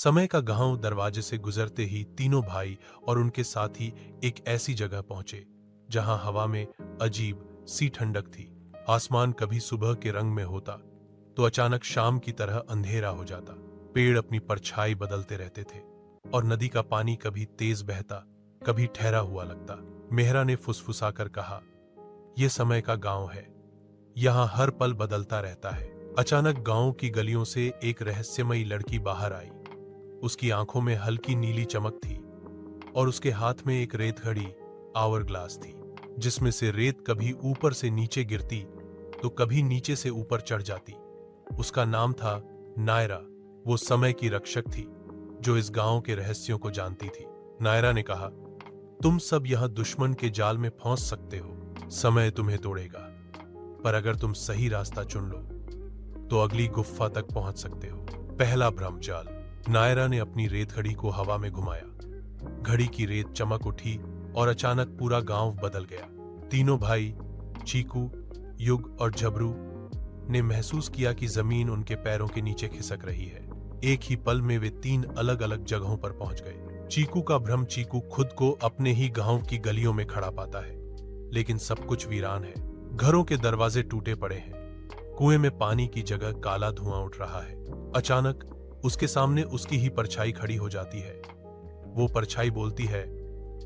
समय का गांव दरवाजे से गुजरते ही तीनों भाई और उनके साथी एक ऐसी जगह पहुंचे जहां हवा में अजीब सी ठंडक थी। आसमान कभी सुबह के रंग में होता तो अचानक शाम की तरह अंधेरा हो जाता। पेड़ अपनी परछाई बदलते रहते थे और नदी का पानी कभी तेज बहता, कभी ठहरा हुआ लगता। मेहरा ने फुसफुसाकर कहा, यह समय का गांव है, यहां हर पल बदलता रहता है। अचानक गांव की गलियों से एक रहस्यमयी लड़की बाहर आई। उसकी आंखों में हल्की नीली चमक थी और उसके हाथ में एक रेत घड़ी आवर ग्लास थी, जिसमें से रेत कभी ऊपर से नीचे गिरती तो कभी नीचे से ऊपर चढ़ जाती। उसका नाम था नायरा। वो समय की रक्षक थी जो इस गांव के रहस्यों को जानती थी। नायरा ने कहा, तुम सब यहां दुश्मन के जाल में फंस सकते हो, समय तुम्हें तोड़ेगा, पर अगर तुम सही रास्ता चुन लो तो अगली गुफा तक पहुंच सकते हो। पहला ब्रह्मजाल। नायरा ने अपनी रेत घड़ी को हवा में घुमाया। घड़ी की रेत चमक उठी और अचानक पूरा गांव बदल गया। तीनों भाई चीकू, युग और झबरू ने महसूस किया कि जमीन उनके पैरों के नीचे खिसक रही है। एक ही पल में वे 3 अलग अलग जगहों पर पहुंच गए। चीकू का भ्रम। चीकू खुद को अपने ही गांव की गलियों में खड़ा पाता है, लेकिन सब कुछ वीरान है। घरों के दरवाजे टूटे पड़े हैं, कुएं में पानी की जगह काला धुआं उठ रहा है। अचानक उसके सामने उसकी ही परछाई खड़ी हो जाती है। वो परछाई बोलती है,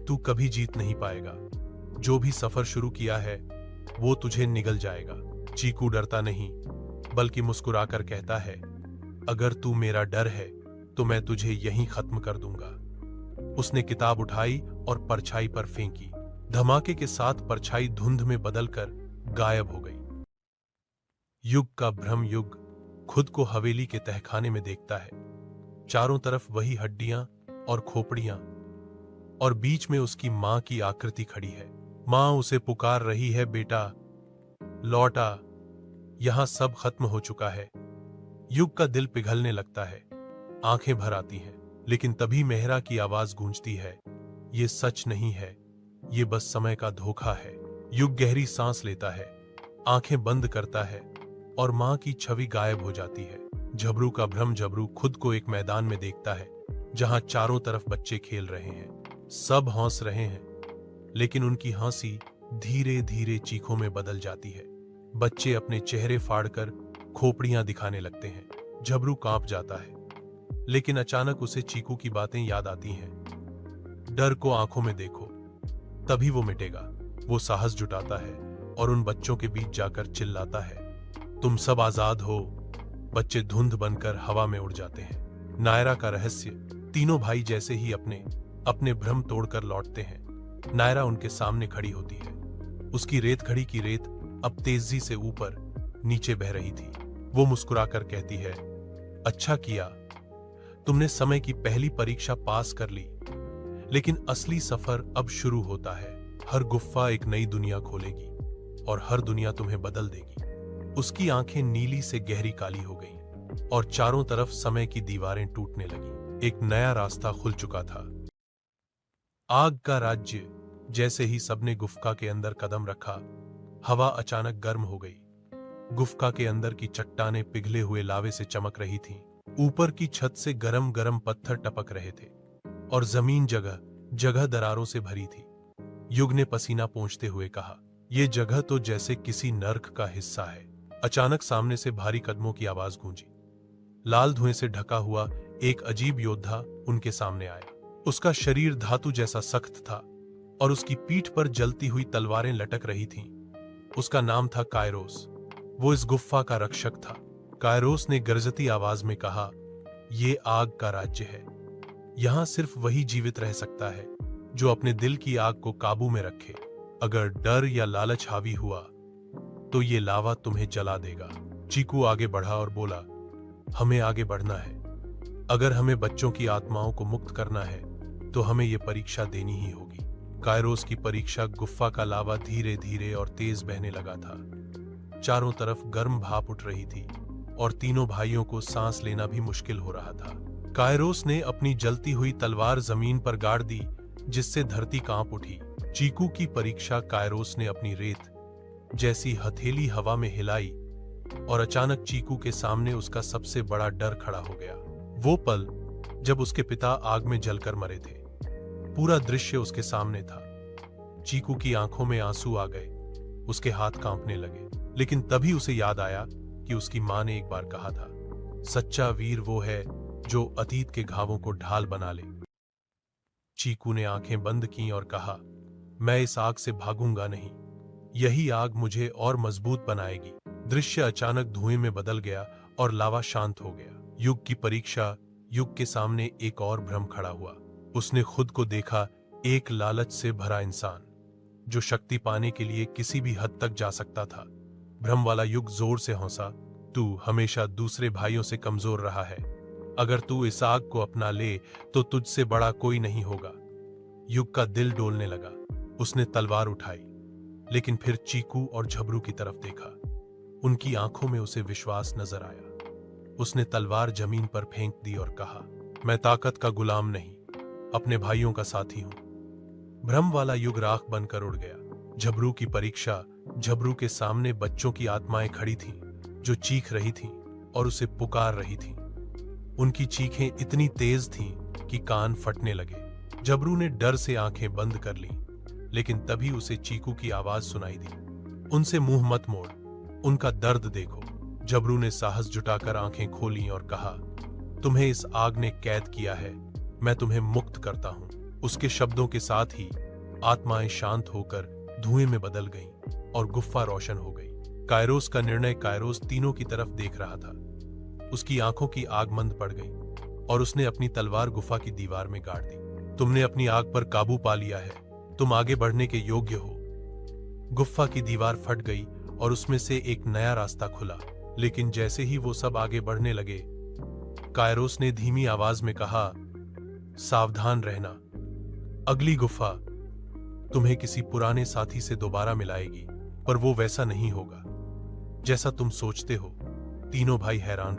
तू कभी जीत नहीं पाएगा, जो भी सफर शुरू किया है वो तुझे निगल जाएगा। चीकू डरता नहीं बल्कि मुस्कुराकर कहता है, अगर तू मेरा डर है तो मैं तुझे यहीं खत्म कर दूंगा। उसने किताब उठाई और परछाई पर फेंकी। धमाके के साथ परछाई धुंध में बदलकर गायब हो गई। युग का भ्रम। युग खुद को हवेली के तहखाने में देखता है। चारों तरफ वही हड्डियां और खोपड़ियां, और बीच में उसकी मां की आकृति खड़ी है। मां उसे पुकार रही है, बेटा लौट आ, यहां सब खत्म हो चुका है। युग का दिल पिघलने लगता है, आंखें भर आती हैं। लेकिन तभी मेहरा की आवाज गूंजती है, ये सच नहीं है, ये बस समय का धोखा है। युग गहरी सांस लेता है, आंखें बंद करता है और मां की छवि गायब हो जाती है। झबरू का भ्रम। झबरू खुद को एक मैदान में देखता है जहां चारों तरफ बच्चे खेल रहे हैं, सब हंस रहे हैं, लेकिन उनकी हंसी धीरे धीरे चीखों में बदल जाती है। बच्चे अपने चेहरे फाड़कर खोपड़ियां दिखाने लगते हैं। झबरू कांप जाता है, लेकिन अचानक उसे चीकू की बातें याद आती हैं। डर को आंखों में देखो, तभी वो मिटेगा। वो साहस जुटाता है और उन बच्चों के बीच जाकर चिल्लाता है, तुम सब आजाद हो। बच्चे धुंध बनकर हवा में उड़ जाते हैं। नायरा का रहस्य। तीनों भाई जैसे ही अपने भ्रम तोड़कर लौटते हैं, नायरा उनके सामने खड़ी होती है। उसकी रेत घड़ी की रेत अब तेजी से ऊपर नीचे बह रही थी। वो मुस्कुराकर कहती है, अच्छा किया, तुमने समय की पहली परीक्षा पास कर ली, लेकिन असली सफर अब शुरू होता है। हर गुफा एक नई दुनिया खोलेगी और हर दुनिया तुम्हें बदल देगी। उसकी आंखें नीली से गहरी काली हो गईं और चारों तरफ समय की दीवारें टूटने लगी। एक नया रास्ता खुल चुका था। आग का राज्य। जैसे ही सबने गुफा के अंदर कदम रखा, हवा अचानक गर्म हो गई। गुफा के अंदर की चट्टानें पिघले हुए लावे से चमक रही थीं। ऊपर की छत से गरम गरम पत्थर टपक रहे थे और जमीन जगह जगह दरारों से भरी थी। युग ने पसीना पोंछते हुए कहा, यह जगह तो जैसे किसी नर्क का हिस्सा है। अचानक सामने से भारी कदमों की आवाज गूंजी। लाल धुएं से ढका हुआ एक अजीब योद्धा उनके सामने आया। उसका शरीर धातु जैसा सख्त था और उसकी पीठ पर जलती हुई तलवारें लटक रही थीं। उसका नाम था कायरोस। वो इस गुफा का रक्षक था। कायरोस ने गरजती आवाज में कहा, यह आग का राज्य है। यहां सिर्फ वही जीवित रह सकता है जो अपने दिल की आग को काबू में रखे। अगर डर या लालच हावी हुआ तो ये लावा तुम्हें जला देगा। चीकू आगे बढ़ा और बोला, हमें आगे बढ़ना है। अगर हमें बच्चों की आत्माओं को मुक्त करना है तो हमें ये परीक्षा देनी ही होगी। कायरोस की परीक्षा। गुफा का लावा धीरे धीरे और तेज बहने लगा था। चारों तरफ गर्म भाप उठ रही थी और तीनों भाइयों को सांस लेना भी मुश्किल हो रहा था। कायरोस ने अपनी जलती हुई तलवार जमीन पर गाड़ दी, जिससे धरती कांप उठी। चीकू की परीक्षा। कायरोस ने अपनी रेत जैसी हथेली हवा में हिलाई और अचानक चीकू के सामने उसका सबसे बड़ा डर खड़ा हो गया। वो पल जब उसके पिता आग में जलकर मरे थे। पूरा दृश्य उसके सामने था। चीकू की आंखों में आंसू आ गए, उसके हाथ कांपने लगे। लेकिन तभी उसे याद आया कि उसकी मां ने एक बार कहा था, सच्चा वीर वो है जो अतीत के घावों को ढाल बना ले। चीकू ने आंखें बंद की और कहा, मैं इस आग से भागूंगा नहीं, यही आग मुझे और मजबूत बनाएगी। दृश्य अचानक धुएं में बदल गया और लावा शांत हो गया। युग की परीक्षा। युग के सामने एक और भ्रम खड़ा हुआ। उसने खुद को देखा, एक लालच से भरा इंसान जो शक्ति पाने के लिए किसी भी हद तक जा सकता था। भ्रम वाला युग जोर से हंसा, तू हमेशा दूसरे भाइयों से कमजोर रहा है। अगर तू इस आग को अपना ले तो तुझसे बड़ा कोई नहीं होगा। युग का दिल डोलने लगा। उसने तलवार उठाई, लेकिन फिर चीकू और झबरू की तरफ देखा। उनकी आंखों में उसे विश्वास नजर आया। उसने तलवार जमीन पर फेंक दी और कहा, मैं ताकत का गुलाम नहीं, अपने भाइयों का साथी हूं। भ्रम वाला युग राख बनकर उड़ गया। झबरू की परीक्षा। झबरू के सामने बच्चों की आत्माएं खड़ी थीं, जो चीख रही थीं और उसे पुकार रही थीं। उनकी चीखें इतनी तेज थीं कि कान फटने लगे। झबरू ने डर से आंखें बंद कर लीं, लेकिन तभी उसे चीकू की आवाज सुनाई दी, उनसे मुंह मत मोड़, उनका दर्द देखो। झबरू ने साहस जुटाकर आंखें खोलीं और कहा, तुम्हें इस आग ने कैद किया है, मैं तुम्हें मुक्त करता हूं। उसके शब्दों के साथ ही आत्माएं शांत होकर धुएं में बदल गईं और गुफा रोशन हो गई। कायरोस का निर्णय। कायरोस तीनों की तरफ देख रहा था। उसकी आंखों की आग मंद पड़ गई और उसने अपनी तलवार गुफा की दीवार में गाड़ दी। तुमने अपनी आग पर काबू पा लिया है, तुम आगे बढ़ने के योग्य हो। गुफा की दीवार फट गई और उसमें से एक नया रास्ता खुला। लेकिन जैसे ही वो सब आगे बढ़ने लगे, कायरोस ने धीमी आवाज में कहा, सावधान रहना, अगली गुफा तुम्हें किसी पुराने साथी से दोबारा मिलाएगी, पर वो वैसा नहीं होगा जैसा तुम सोचते हो। तीनों भाई हैरान रहे।